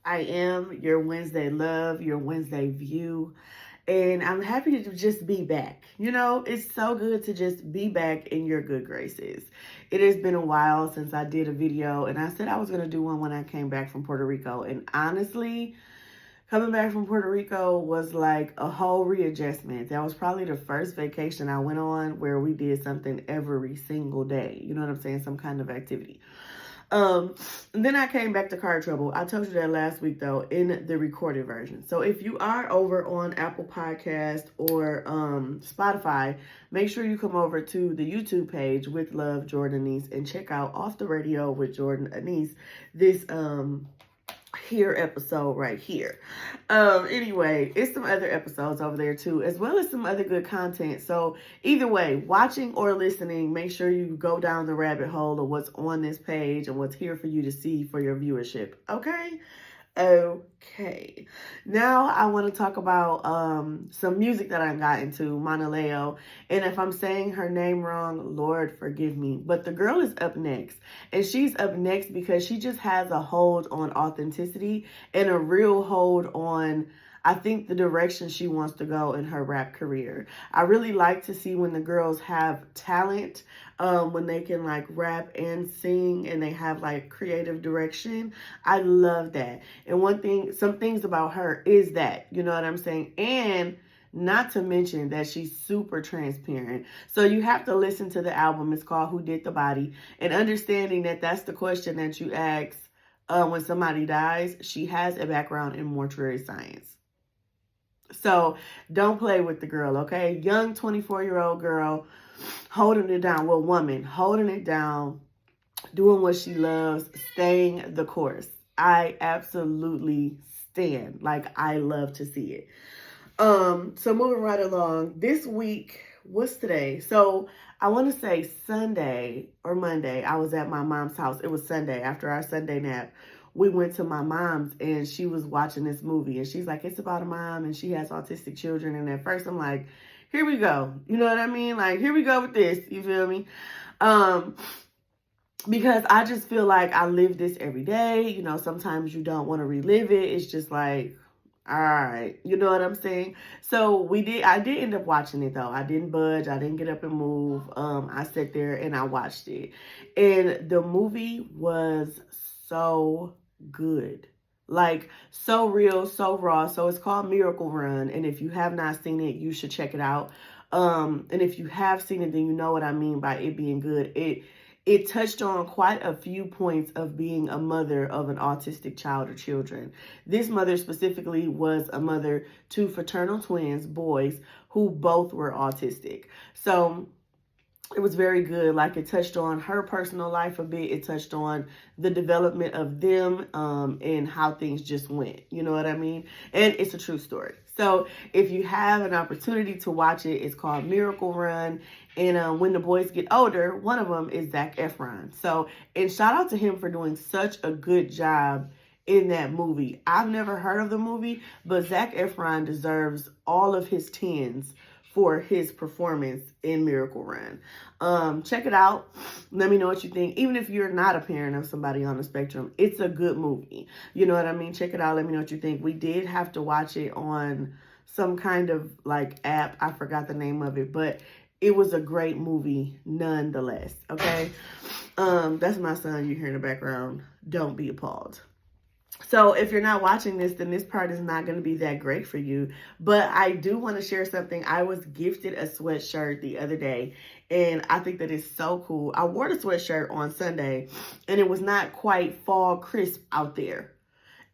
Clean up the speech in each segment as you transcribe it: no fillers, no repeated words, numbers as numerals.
I am your Wednesday love, your Wednesday view, and I'm happy to just be back. It's so good to just be back in your good graces. It has been a while since I did a video, and I said I was going to do one when I came back from Puerto Rico. And honestly, coming back from Puerto Rico was like a whole readjustment. That was probably the first vacation I went on where we did something every single day. You know what I'm saying? Some kind of activity. And then I came back to car trouble. I told you that last week though, in the recorded version. So if you are over on Apple Podcast or Spotify, make sure you come over to the YouTube page with Love Jordyn Anese and check out Off the Radio with Jordyn Anese. This here episode right here. Anyway, it's some other episodes over there too, as well as some other good content. So either way, watching or listening, make sure you go down the rabbit hole of what's on this page and what's here for you to see for your viewership. Okay, now I want to talk about some music that I got into, Manaleo. And if I'm saying her name wrong, Lord forgive me. But the girl is up next. And she's up next because she just has a hold on authenticity and a real hold on, I think, the direction she wants to go in her rap career. I really like to see when the girls have talent, when they can like rap and sing and they have like creative direction. I love that. And some things about her is that, you know what I'm saying? And not to mention that she's super transparent. So you have to listen to the album. It's called Who Did the Body? And understanding that that's the question that you ask when somebody dies. She has a background in mortuary science. So don't play with the girl, okay? Young 24-year-old girl holding it down. Well, woman holding it down, doing what she loves, staying the course. I absolutely stand. Like, I love to see it. So moving right along. This week, what's today? So I want to say Sunday or Monday, I was at my mom's house. It was Sunday after our Sunday nap. We went to my mom's and she was watching this movie and she's like, it's about a mom and she has autistic children. And at first I'm like, here we go. You know what I mean? Like, here we go with this. You feel me? Because I just feel like I live this every day. You know, sometimes you don't want to relive it. It's just like, all right. You know what I'm saying? So I did end up watching it though. I didn't budge. I didn't get up and move. I sat there and I watched it. And the movie was so good. Like, so real, so raw. So it's called Miracle Run. And if you have not seen it, you should check it out. And if you have seen it, then you know what I mean by it being good. It touched on quite a few points of being a mother of an autistic child or children. This mother specifically was a mother to fraternal twins, boys, who both were autistic. So it was very good. Like, it touched on her personal life a bit. It touched on the development of them and how things just went. You know what I mean? And it's a true story. So if you have an opportunity to watch it, it's called Miracle Run. And when the boys get older, one of them is Zac Efron. So, and shout out to him for doing such a good job in that movie. I've never heard of the movie, but Zac Efron deserves all of his tens for his performance in Miracle Run. Check it out. Let me know what you think. Even if you're not a parent of somebody on the spectrum, it's a good movie. You know what I mean? Check it out. Let me know what you think. We did have to watch it on some kind of like app. I forgot the name of it, but it was a great movie nonetheless. Okay. That's my son you hear in the background. Don't be appalled. So if you're not watching this, then this part is not going to be that great for you. But I do want to share something. I was gifted a sweatshirt the other day, and I think that is so cool. I wore the sweatshirt on Sunday, and it was not quite fall crisp out there.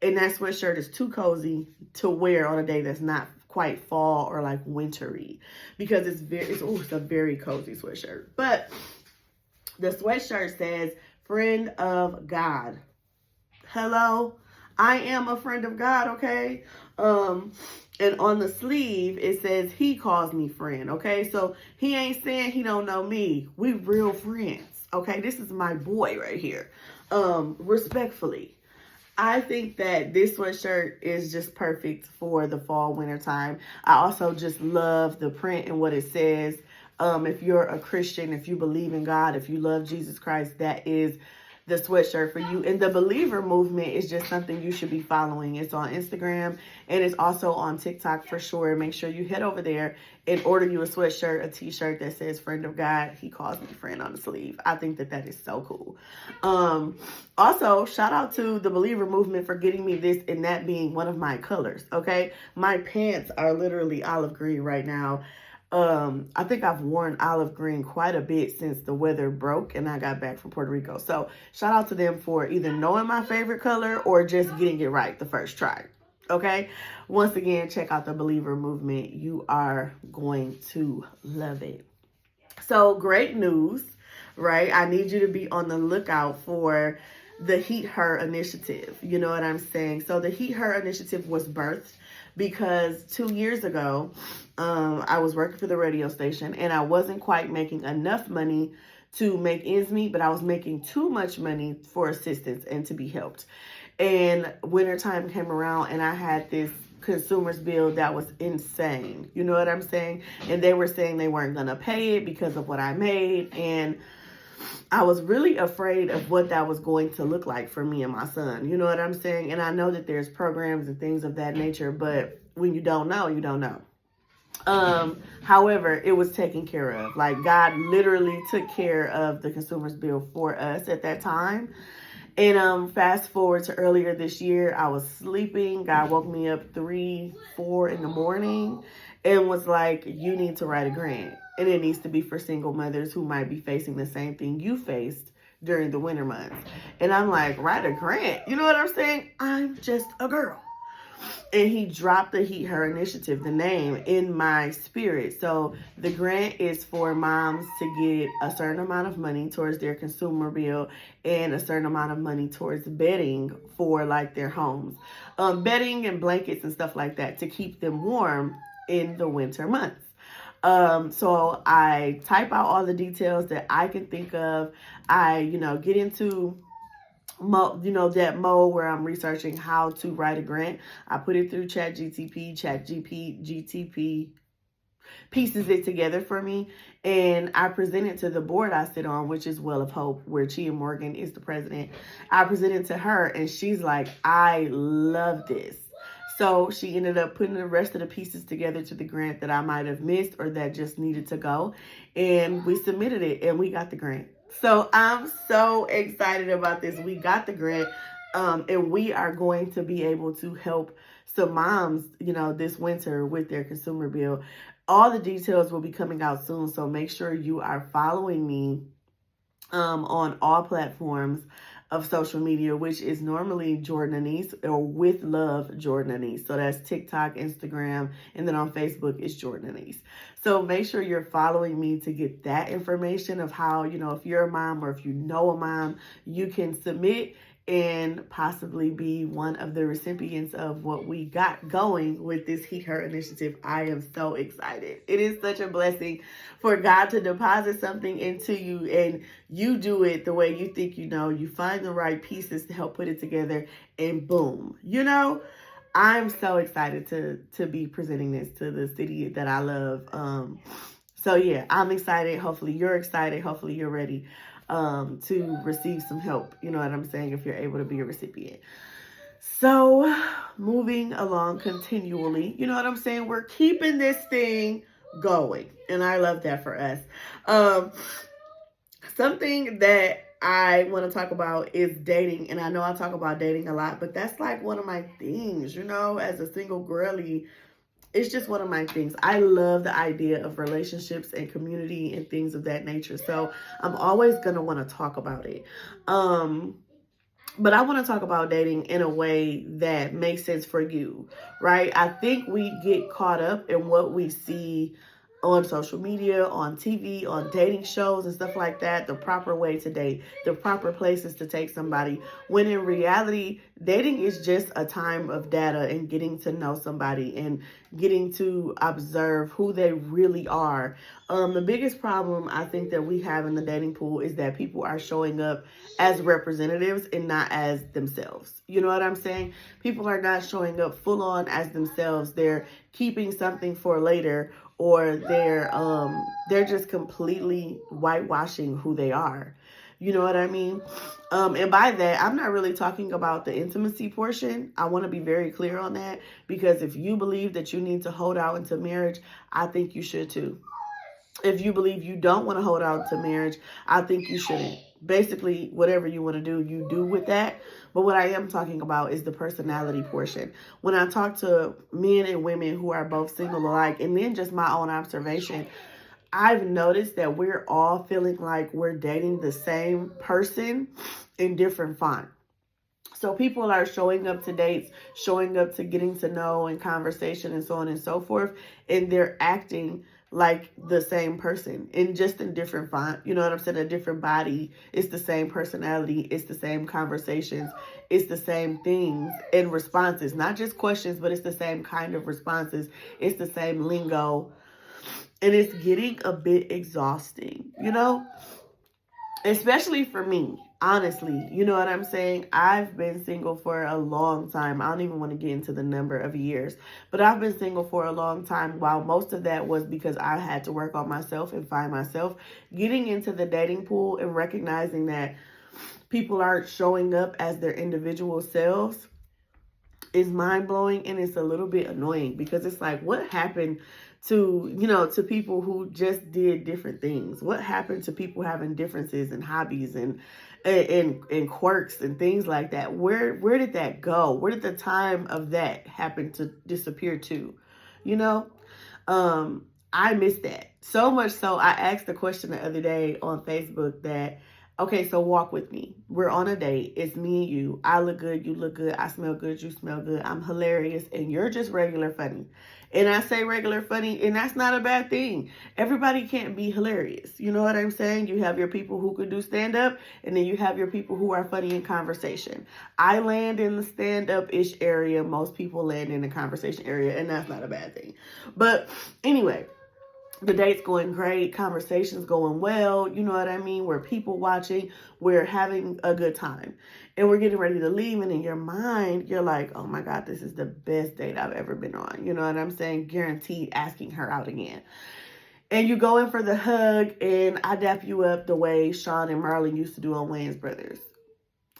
And that sweatshirt is too cozy to wear on a day that's not quite fall or like wintry, because it's a very cozy sweatshirt. But the sweatshirt says, "Friend of God." Hello. I am a friend of God, okay? And on the sleeve, it says, he calls me friend, okay? So he ain't saying he don't know me. We real friends, okay? This is my boy right here. Respectfully. I think that this sweatshirt is just perfect for the fall, winter time. I also just love the print and what it says. If you're a Christian, if you believe in God, if you love Jesus Christ, that is the sweatshirt for you. And the Believer movement is just something you should be following. It's on Instagram and it's also on TikTok for sure. Make sure you head over there and order you a sweatshirt, a t-shirt that says Friend of God. He calls me friend on the sleeve. I think that is so cool. Also, shout out to the Believer movement for getting me this and that being one of my colors. Okay. My pants are literally olive green right now. I think I've worn olive green quite a bit since the weather broke and I got back from Puerto Rico. So shout out to them for either knowing my favorite color or just getting it right the first try. Okay. Once again, check out the Believer movement. You are going to love it. So great news, right? I need you to be on the lookout for the Heat Her initiative. You know what I'm saying? So the Heat Her initiative was birthed because 2 years ago, I was working for the radio station and I wasn't quite making enough money to make ends meet, but I was making too much money for assistance and to be helped. And wintertime came around and I had this consumer's bill that was insane. You know what I'm saying? And they were saying they weren't going to pay it because of what I made. And I was really afraid of what that was going to look like for me and my son. You know what I'm saying? And I know that there's programs and things of that nature, but when you don't know, you don't know. However, it was taken care of. Like God literally took care of the consumer's bill for us at that time. And fast forward to earlier this year, I was sleeping. God woke me up 3, 4 in the morning and was like, you need to write a grant. And it needs to be for single mothers who might be facing the same thing you faced during the winter months. And I'm like, write a grant? You know what I'm saying? I'm just a girl. And he dropped the Heat Her initiative, the name, in my spirit. So the grant is for moms to get a certain amount of money towards their consumer bill and a certain amount of money towards bedding for like their homes. Bedding and blankets and stuff like that to keep them warm in the winter months. So I type out all the details that I can think of. I, get into that mode where I'm researching how to write a grant. I put it through GTP pieces it together for me, and I present it to the board I sit on, which is Well of Hope, where Chia Morgan is the president. I present it to her, and she's like, I love this. So she ended up putting the rest of the pieces together to the grant that I might have missed or that just needed to go, and we submitted it, and we got the grant. So I'm so excited about this. We got the grant, and we are going to be able to help some moms, this winter with their consumer bill. All the details will be coming out soon, so make sure you are following me on all platforms of social media, which is normally Jordyn Anese or With Love Jordyn Anese. So that's TikTok, Instagram, and then on Facebook it's Jordyn Anese. So make sure you're following me to get that information of how, if you're a mom or if you know a mom, you can submit and possibly be one of the recipients of what we got going with this Heat Her initiative. I am so excited. It is such a blessing for God to deposit something into you and you do it the way you think you find the right pieces to help put it together and boom, I'm so excited to be presenting this to the city that I love. So yeah, I'm excited. Hopefully you're excited. Hopefully you're ready to receive some help. You know what I'm saying? If you're able to be a recipient. So moving along continually, you know what I'm saying? We're keeping this thing going. And I love that for us. Something that I want to talk about is dating. And I know I talk about dating a lot, but that's like one of my things, as a single girly. It's just one of my things. I love the idea of relationships and community and things of that nature. So I'm always going to want to talk about it. But I want to talk about dating in a way that makes sense for you, right? I think we get caught up in what we see on social media, on TV, on dating shows and stuff like that, the proper way to date, the proper places to take somebody, when in reality, dating is just a time of data and getting to know somebody and getting to observe who they really are. The biggest problem I think that we have in the dating pool is that people are showing up as representatives and not as themselves. You know what I'm saying? People are not showing up full on as themselves. They're keeping something for later, or they're just completely whitewashing who they are. You know what I mean? And by that, I'm not really talking about the intimacy portion. I want to be very clear on that, because if you believe that you need to hold out into marriage, I think you should too. If you believe you don't want to hold out to marriage, I think you shouldn't. Basically, whatever you want to do, you do with that. But what I am talking about is the personality portion. When I talk to men and women who are both single alike, and then just my own observation, I've noticed that we're all feeling like we're dating the same person in different font. So people are showing up to dates, showing up to getting to know and conversation and so on and so forth, and they're acting like the same person in just a different font. You know what I'm saying? A different body. It's the same personality. It's the same conversations. It's the same things and responses, not just questions, but it's the same kind of responses. It's the same lingo. And it's getting a bit exhausting, you know? Especially for me, honestly. You know what I'm saying? I've been single for a long time. I don't even want to get into the number of years. But I've been single for a long time, while most of that was because I had to work on myself and find myself. Getting into the dating pool and recognizing that people aren't showing up as their individual selves is mind-blowing, and it's a little bit annoying, because it's like, what happened to, you know, to people who just did different things? What happened to people having differences and hobbies and quirks and things like that? Where did that go? Where did the time of that happen to disappear to? You know, I miss that so much. So I asked the question the other day on Facebook that, okay, so walk with me. We're on a date. It's me and you. I look good. You look good. I smell good. You smell good. I'm hilarious. And you're just regular funny. And I say regular funny, and that's not a bad thing. Everybody can't be hilarious. You know what I'm saying? You have your people who could do stand-up, and then you have your people who are funny in conversation. I land in the stand-up-ish area. Most people land in the conversation area, and that's not a bad thing. But anyway, the date's going great, conversation's going well, you know what I mean? We're people watching, we're having a good time, and we're getting ready to leave, and in your mind, you're like, oh my God, this is the best date I've ever been on. You know what I'm saying? Guaranteed asking her out again. And you go in for the hug, and I dap you up the way Sean and Marlon used to do on Wayans Brothers.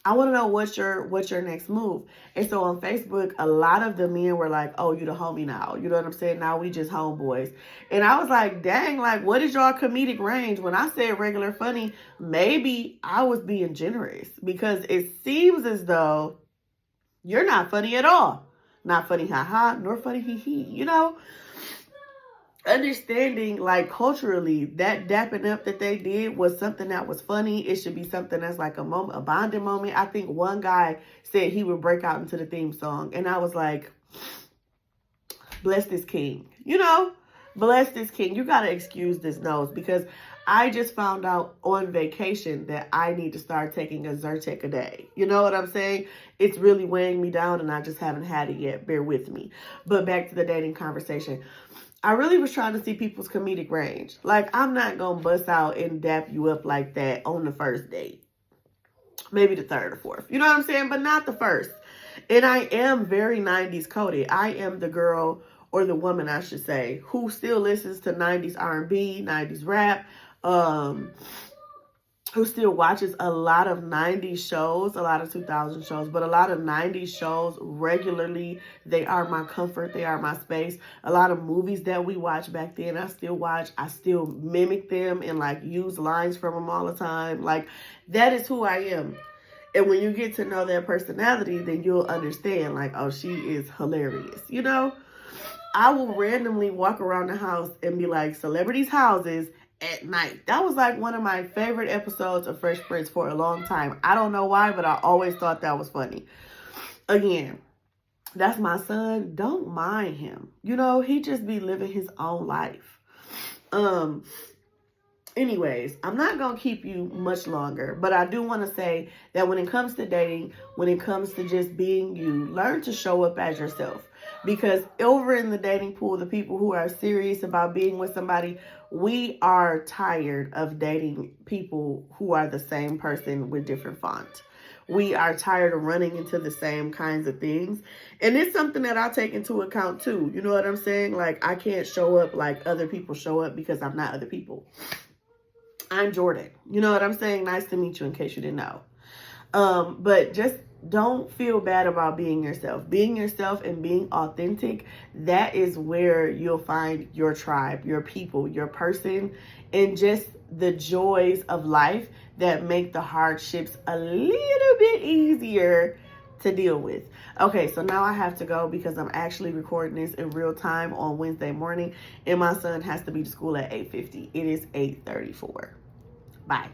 I want to know what's your next move. And so on Facebook, a lot of the men were like, oh, you the homie now. You know what I'm saying? Now we just homeboys. And I was like, dang, like, what is y'all comedic range? When I said regular funny, maybe I was being generous, because it seems as though you're not funny at all. Not funny ha-ha, nor funny hee-hee, you know? Understanding, like, culturally, that dapping up that they did was something that was funny. It should be something that's like a moment, a bonding moment. I think one guy said he would break out into the theme song, and I was like, bless this king, you know, bless this king. You got to excuse this nose, because I just found out on vacation that I need to start taking a Zyrtec a day. You know what I'm saying? It's really weighing me down, and I just haven't had it yet. Bear with me. But back to the dating conversation. I really was trying to see people's comedic range. Like, I'm not going to bust out and dap you up like that on the first date. Maybe the third or fourth. You know what I'm saying? But not the first. And I am very 90s coded. I am the girl, or the woman, I should say, who still listens to 90s R&B, 90s rap, who still watches a lot of 90s shows, a lot of 2000 shows, but a lot of 90s shows regularly. They are my comfort. They are my space. A lot of movies that we watched back then, I still watch. I still mimic them and, like, use lines from them all the time. Like, that is who I am. And when you get to know their personality, then you'll understand, like, oh, she is hilarious. You know, I will randomly walk around the house and be like, celebrities' houses at night. That was like one of my favorite episodes of Fresh Prince for a long time. I don't know why, but I always thought that was funny. Again, that's my son. Don't mind him. You know, he just be living his own life. Anyways, I'm not going to keep you much longer, but I do want to say that when it comes to dating, when it comes to just being you, learn to show up as yourself. Because over in the dating pool, the people who are serious about being with somebody, we are tired of dating people who are the same person with different font. We are tired of running into the same kinds of things. And it's something that I take into account too. You know what I'm saying? Like, I can't show up like other people show up, because I'm not other people. I'm Jordyn. You know what I'm saying? Nice to meet you in case you didn't know. But just don't feel bad about being yourself. Being yourself and being authentic, that is where you'll find your tribe, your people, your person, and just the joys of life that make the hardships a little bit easier to deal with. Okay, so now I have to go because I'm actually recording this in real time on Wednesday morning, and my son has to be to school at 8:50. It is 8:34. Bye.